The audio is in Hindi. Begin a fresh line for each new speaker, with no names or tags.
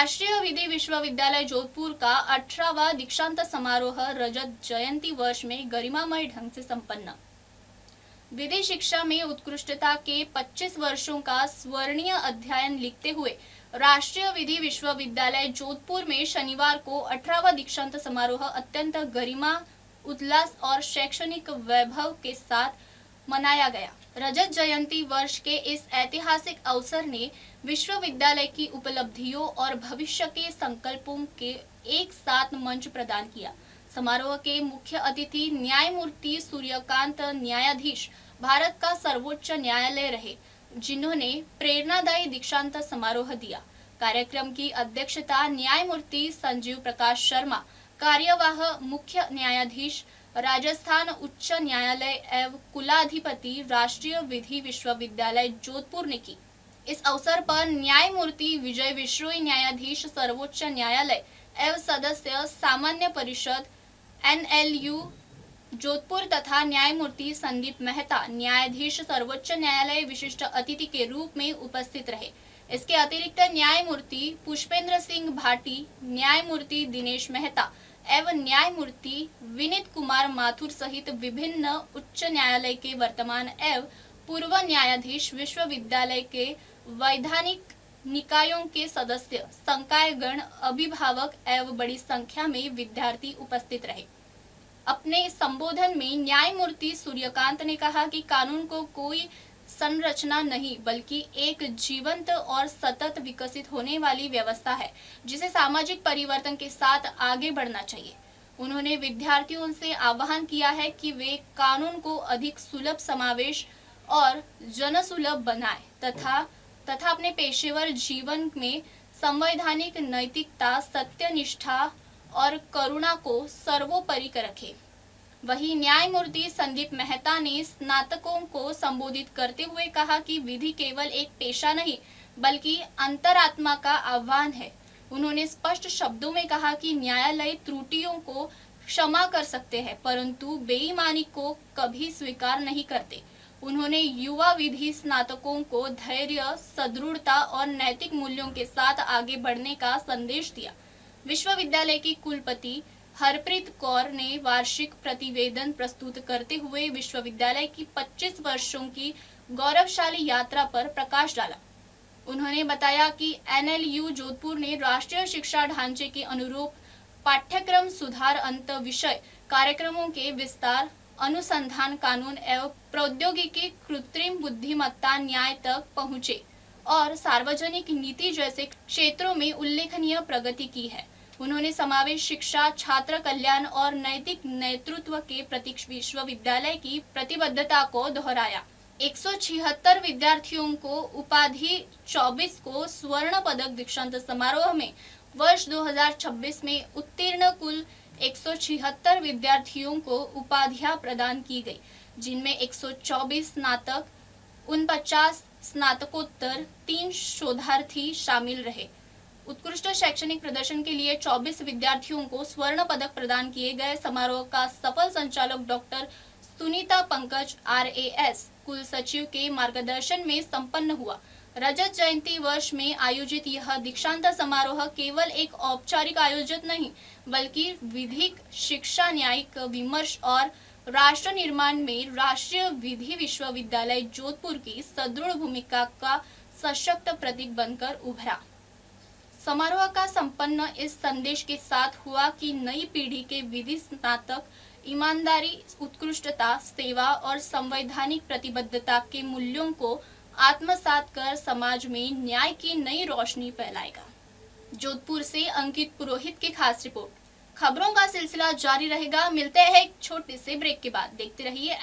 राष्ट्रीय विधि विश्वविद्यालय जोधपुर का 18वां दीक्षांत समारोह रजत जयंती वर्ष में गरिमामय ढंग से संपन्न। विधि शिक्षा में उत्कृष्टता के 25 वर्षों का स्वर्णीय अध्ययन लिखते हुए राष्ट्रीय विधि विश्वविद्यालय जोधपुर में शनिवार को 18वां दीक्षांत समारोह अत्यंत गरिमा, उल्लास और शैक्षणिक वैभव के साथ मनाया गया। रजत जयंती वर्ष के इस ऐतिहासिक अवसर ने विश्वविद्यालय की उपलब्धियों और भविष्य के संकल्पों के एक साथ मंच प्रदान किया। समारोह के मुख्य अतिथि न्यायमूर्ति सूर्यकांत न्यायाधीश भारत का सर्वोच्च न्यायालय रहे, जिन्होंने प्रेरणादायी दीक्षांत समारोह दिया। कार्यक्रम की अध्यक्षता न्यायमूर्ति संजीव प्रकाश शर्मा, कार्यवाह मुख्य न्यायाधीश राजस्थान उच्च न्यायालय एवं कुलाधिपति राष्ट्रीय विधि विश्वविद्यालय जोधपुर ने की। इस अवसर पर न्यायमूर्ति विजय विश्रोई, न्यायाधीश सर्वोच्च न्यायालय एवं सदस्य सामान्य परिषद NLU जोधपुर तथा न्यायमूर्ति संदीप मेहता, न्यायाधीश सर्वोच्च न्यायालय विशिष्ट अतिथि के रूप में उपस्थित रहे। इसके अतिरिक्त न्यायमूर्ति पुष्पेंद्र सिंह भाटी, न्यायमूर्ति दिनेश मेहता एवं न्यायमूर्ति विनीत कुमार माथुर सहित विभिन्न उच्च न्यायालय के वर्तमान एवं पूर्व न्यायाधीश, विश्वविद्यालय के वैधानिक निकायों के सदस्य, संकायगण, अभिभावक एवं बड़ी संख्या में विद्यार्थी उपस्थित रहे। अपने संबोधन में न्यायमूर्ति सूर्यकांत ने कहा कि कानून को कोई संरचना नहीं बल्कि एक जीवंत और सतत विकसित होने वाली व्यवस्था है, जिसे सामाजिक परिवर्तन के साथ आगे बढ़ना चाहिए। उन्होंने विद्यार्थियों से आह्वान किया है कि वे कानून को अधिक सुलभ, समावेश और जनसुलभ बनाएं तथा अपने पेशेवर जीवन में संवैधानिक नैतिकता, सत्यनिष्ठा और करुणा को सर्वोपरि रखें। वहीं न्यायमूर्ति संदीप मेहता ने स्नातकों को संबोधित करते हुए कहा कि विधि केवल एक पेशा नहीं बल्कि अंतरात्मा का आह्वान है। उन्होंने स्पष्ट शब्दों में कहा कि न्यायालय त्रुटियों को क्षमा कर सकते हैं, परंतु बेईमानी को कभी स्वीकार नहीं करते। उन्होंने युवा विधि स्नातकों को धैर्य, सदृढ़ता और नैतिक मूल्यों के साथ आगे बढ़ने का संदेश दिया। विश्वविद्यालय की कुलपति हरप्रीत कौर ने वार्षिक प्रतिवेदन प्रस्तुत करते हुए विश्वविद्यालय की 25 वर्षों की गौरवशाली यात्रा पर प्रकाश डाला। उन्होंने बताया कि NLU जोधपुर ने राष्ट्रीय शिक्षा ढांचे के अनुरूप पाठ्यक्रम सुधार, अंत विषय कार्यक्रमों के विस्तार, अनुसंधान, कानून एवं प्रौद्योगिकी, कृत्रिम बुद्धिमत्ता, न्याय तक पहुँचे और सार्वजनिक नीति जैसे क्षेत्रों में उल्लेखनीय प्रगति की है। उन्होंने समावेश शिक्षा, छात्र कल्याण और नैतिक नेतृत्व के प्रति विश्वविद्यालय की प्रतिबद्धता को दोहराया। 176 विद्यार्थियों को उपाधि, 24 को स्वर्ण पदक। दीक्षांत समारोह में वर्ष 2026 में उत्तीर्ण कुल 176 विद्यार्थियों को उपाधियां प्रदान की गई, जिनमें 124 स्नातक, 49 स्नातकोत्तर, 3 शोधार्थी शामिल रहे। उत्कृष्ट शैक्षणिक प्रदर्शन के लिए 24 विद्यार्थियों को स्वर्ण पदक प्रदान किए गए। समारोह का सफल संचालक डॉक्टर सुनीता पंकज RAS कुल सचिव के मार्गदर्शन में संपन्न हुआ। रजत जयंती वर्ष में आयोजित यह दीक्षांत समारोह केवल एक औपचारिक आयोजन नहीं बल्कि विधिक शिक्षा, न्यायिक विमर्श और राष्ट्र निर्माण में राष्ट्रीय विधि विश्वविद्यालय जोधपुर की सदृढ़ भूमिका का सशक्त प्रतीक बनकर उभरा। समारोह का संपन्न इस संदेश के साथ हुआ कि नई पीढ़ी के विधि स्नातक ईमानदारी, उत्कृष्टता, सेवा और संवैधानिक प्रतिबद्धता के मूल्यों को आत्मसात कर समाज में न्याय की नई रोशनी फैलाएगा। जोधपुर से अंकित पुरोहित की खास रिपोर्ट। खबरों का सिलसिला जारी रहेगा। मिलते हैं एक छोटे से ब्रेक के बाद। देखते रहिए